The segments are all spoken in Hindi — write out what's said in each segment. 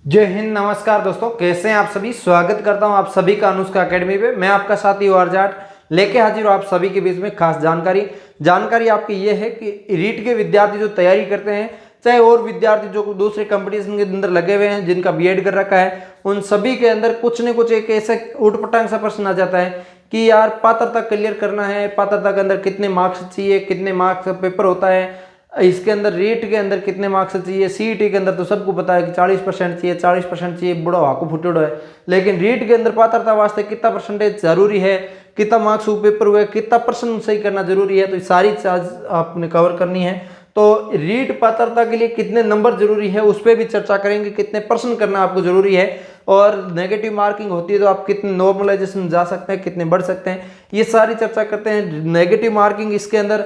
जय हिंद, नमस्कार दोस्तों, कैसे हैं आप सभी। स्वागत करता हूं आप सभी का अनुष्का एकेडमी पे। मैं आपका साथी आर्जाट लेके हाजिर हूं आप सभी के बीच में खास जानकारी आपकी ये है कि रीट के विद्यार्थी जो तैयारी करते हैं, चाहे और विद्यार्थी जो दूसरे कंपटीशन के अंदर लगे हुए हैं, जिनका बीएड कर रखा है, उन सभी के अंदर कुछ न कुछ एक ऐसा उटपटांग सा प्रश्न आ जाता है कि यार पात्रता क्लियर करना है, पात्रता के अंदर कितने मार्क्स चाहिए, कितने मार्क्स का पेपर होता है, इसके अंदर रीट के अंदर कितने मार्क्स चाहिए, सीईटी के अंदर तो सबको पता है कि 40% चाहिए, 40% चाहिए, बुढ़ा हाकू फुटेड़ो है। लेकिन रीट के अंदर पात्रता वास्ते कितना परसेंटेज जरूरी है, कितना मार्क्स वो पेपर हुए, कितना प्रश्न सही करना जरूरी है, तो सारी चीज आपने कवर करनी है। तो रीट पात्रता के लिए कितने नंबर जरूरी है उस पर भी चर्चा करेंगे, कितने प्रश्न करना आपको जरूरी है, और नेगेटिव मार्किंग होती है तो आप कितने नॉर्मलाइजेशन जा सकते हैं, कितने बढ़ सकते हैं, ये सारी चर्चा करते हैं। नेगेटिव मार्किंग इसके अंदर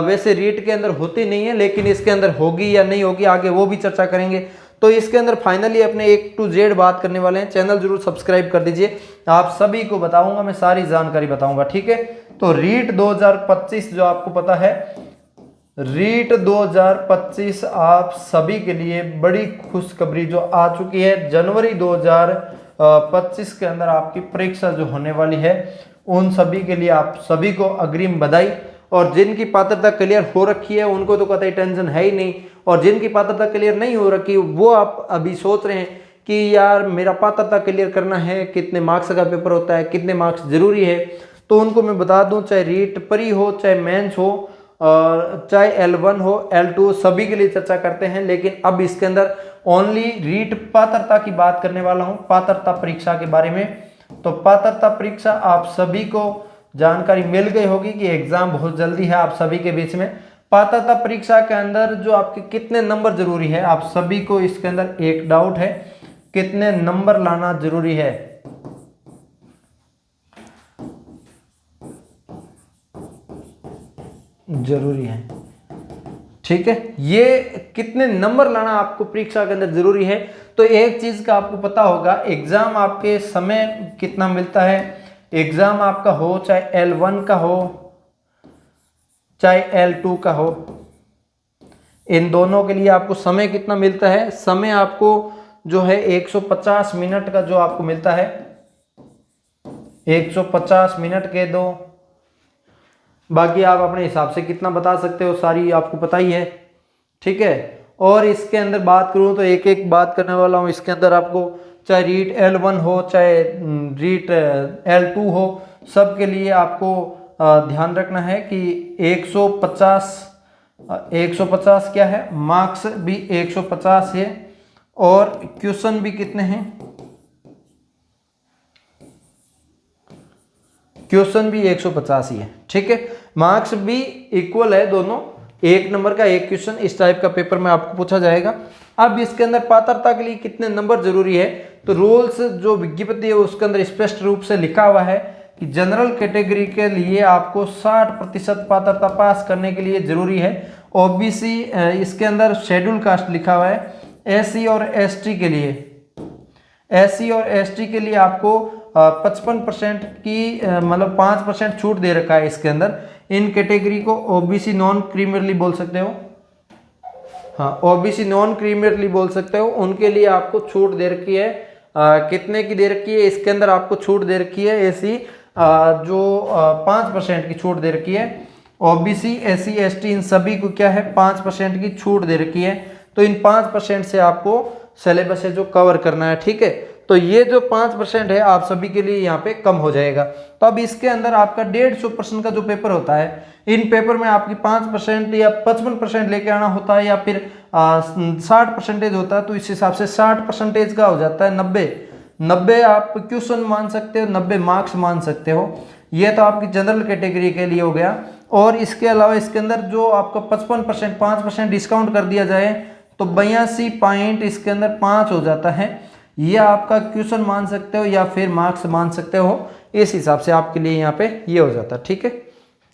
वैसे रीट के अंदर होती नहीं है, लेकिन इसके अंदर होगी या नहीं होगी आगे वो भी चर्चा करेंगे। तो इसके अंदर फाइनली अपने A to Z बात करने वाले हैं। चैनल जरूर सब्सक्राइब कर दीजिए, आप सभी को बताऊंगा, मैं सारी जानकारी बताऊंगा, ठीक है। तो रीट 2025 जो आपको पता है, रीट 2025 आप सभी के लिए बड़ी खुशखबरी जो आ चुकी है। जनवरी 2025 के अंदर आपकी परीक्षा जो होने वाली है, उन सभी के लिए आप सभी को अग्रिम बधाई। और जिनकी पात्रता क्लियर हो रखी है उनको तो कतई टेंशन है ही नहीं, और जिनकी पात्रता क्लियर नहीं हो रखी वो आप अभी सोच रहे हैं कि यार मेरा पात्रता क्लियर करना है, कितने मार्क्स का पेपर होता है, कितने मार्क्स जरूरी है, तो उनको मैं बता दूं, चाहे रीट प्री हो, चाहे मेंस हो, और चाहे L1 हो, L2, सभी के लिए चर्चा करते हैं। लेकिन अब इसके अंदर ओनली रीट पात्रता की बात करने वाला हूं, पात्रता परीक्षा के बारे में। तो पात्रता परीक्षा आप सभी को जानकारी मिल गई होगी कि एग्जाम बहुत जल्दी है आप सभी के बीच में। पात्रता परीक्षा के अंदर जो आपके कितने नंबर जरूरी है, आप सभी को इसके अंदर एक डाउट है, कितने नंबर लाना जरूरी है। जरूरी है, ठीक है, ये कितने नंबर लाना आपको परीक्षा के अंदर जरूरी है। तो एक चीज का आपको पता होगा, एग्जाम आपके समय कितना मिलता है। एग्जाम आपका हो चाहे L1 का हो चाहे L2 का हो, इन दोनों के लिए आपको समय कितना मिलता है। समय आपको जो है 150 मिनट का जो आपको मिलता है, 150 मिनट के दो, बाकी आप अपने हिसाब से कितना बता सकते हो, सारी आपको पता ही है, ठीक है। और इसके अंदर बात करूं तो एक एक बात करने वाला हूं। इसके अंदर आपको चाहे रीट L1 हो चाहे रीट L2 हो, सब के लिए आपको ध्यान रखना है कि 150 क्या है, मार्क्स भी 150 है, और क्वेश्चन भी कितने हैं, क्वेश्चन भी 150 ही है, ठीक है। मार्क्स भी इक्वल है दोनों, एक नंबर का एक क्वेश्चन, इस टाइप का पेपर में आपको पूछा जाएगा। अब इसके अंदर पात्रता के लिए कितने नंबर जरूरी है, तो रूल्स जो विज्ञप्ति है उसके अंदर स्पष्ट रूप से लिखा हुआ है कि जनरल कैटेगरी के लिए आपको 60% पात्रता पास करने के लिए जरूरी है। ओबीसी, इसके अंदर शेड्यूल कास्ट लिखा हुआ है। एससी और एसटी के लिए, एससी और एसटी के लिए आपको 55% की मतलब 5% छूट दे रखा है इसके अंदर। इन कैटेगरी को ओबीसी नॉन क्रीमियरली बोल सकते हो, हाँ ओबीसी नॉन क्रीमियरली बोल सकते हो, उनके लिए आपको छूट दे रखी है। कितने की दे रखी है, इसके अंदर आपको छूट दे रखी है ऐसी जो 5% की छूट दे रखी है। ओबीसी, एससी, एसटी इन सभी को क्या है, 5% की छूट दे रखी है। तो इन 5% से आपको सिलेबस है जो कवर करना है, ठीक है। तो ये जो 5% है आप सभी के लिए यहाँ पे कम हो जाएगा। तो अब इसके अंदर आपका 150 प्रश्न का जो पेपर होता है, इन पेपर में आपकी 5% या 55% लेके आना होता है, या फिर 60% होता है। तो इस हिसाब से 60% का हो जाता है 90 आप क्वेश्चन मान सकते हो, 90 मार्क्स मान सकते हो। ये तो आपकी जनरल कैटेगरी के लिए हो गया। और इसके अलावा इसके अंदर जो आपका 55% 5% डिस्काउंट कर दिया जाए तो 82 पॉइंट इसके अंदर 5 हो जाता है। ये आपका क्वेश्चन मान सकते हो या फिर मार्क्स मान सकते हो, इस हिसाब से आपके लिए यहाँ पे ये हो जाता है, ठीक है।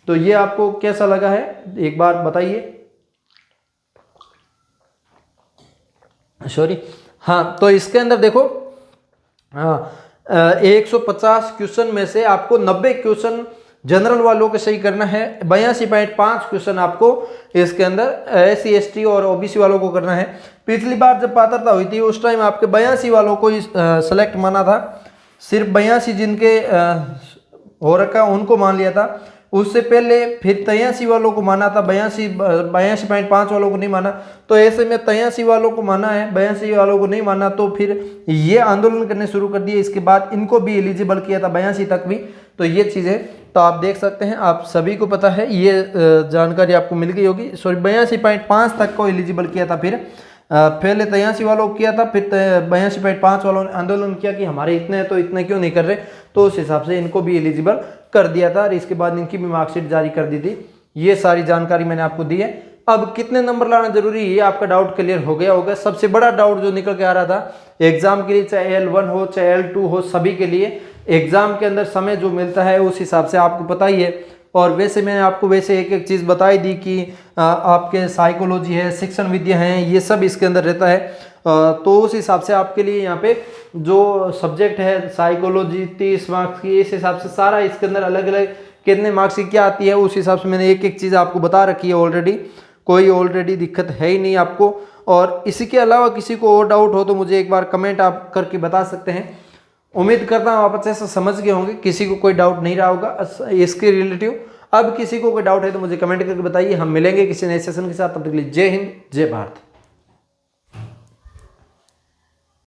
तो ये आपको कैसा लगा है एक बार बताइए, सॉरी, हाँ। तो इसके अंदर देखो, 150 क्वेश्चन में से आपको 90 क्वेश्चन जनरल वालों को सही करना है। 82.5 क्वेश्चन आपको इसके अंदर SC ST और OBC वालों को करना है। पिछली बार जब पात्रता हुई थी उस टाइम आपके 82 वालों को सेलेक्ट माना था, सिर्फ 82 जिनके हो रखा उनको मान लिया था। उससे पहले फिर 83 वालों को माना था, 82.5 वालों को नहीं माना। तो ऐसे में 83 वालों को माना है, 82 वालों को नहीं माना, तो फिर ये आंदोलन करने शुरू कर दिए। इसके बाद इनको भी एलिजिबल किया था 82 तक भी। तो ये चीज़ें तो आप देख सकते हैं, आप सभी को पता है, ये जानकारी आपको मिल गई होगी। सॉरी 82.5 तक को एलिजिबल किया था, फिर पहले 83 वालों को किया था, फिर 82.5 वालों ने आंदोलन किया कि हमारे इतने हैं तो इतने क्यों नहीं कर रहे, तो उस हिसाब से इनको भी एलिजिबल कर दिया था और इसके बाद इनकी भी मार्कशीट जारी कर दी थी। ये सारी जानकारी मैंने आपको दी है। अब कितने नंबर लाना जरूरी है, ये आपका डाउट क्लियर हो गया होगा। सबसे बड़ा डाउट जो निकल के आ रहा था एग्जाम के लिए, चाहे L1 हो चाहे L2 हो, सभी के लिए एग्जाम के अंदर समय जो मिलता है उस हिसाब से आपको पता ही है। और वैसे मैंने आपको वैसे एक एक चीज़ बताई दी कि आपके साइकोलॉजी है, शिक्षण विद्या है, ये सब इसके अंदर रहता है। तो उस हिसाब से आपके लिए यहाँ पे जो सब्जेक्ट है साइकोलॉजी 30 मार्क्स की, इस हिसाब से सारा इसके अंदर अलग अलग कितने मार्क्स की क्या आती है, उस हिसाब से मैंने एक एक चीज़ आपको बता रखी है ऑलरेडी। कोई ऑलरेडी दिक्कत है ही नहीं आपको। और इसी के अलावा किसी को और डाउट हो तो मुझे एक बार कमेंट आप करके बता सकते हैं। उम्मीद करता हूँ आप अच्छे से समझ गए होंगे, किसी को कोई डाउट नहीं रहा होगा इसके रिलेटिव। अब किसी को कोई डाउट है तो मुझे कमेंट करके बताइए। हम मिलेंगे किसी नए सेशन के साथ, तब तक के लिए जय हिंद जय भारत।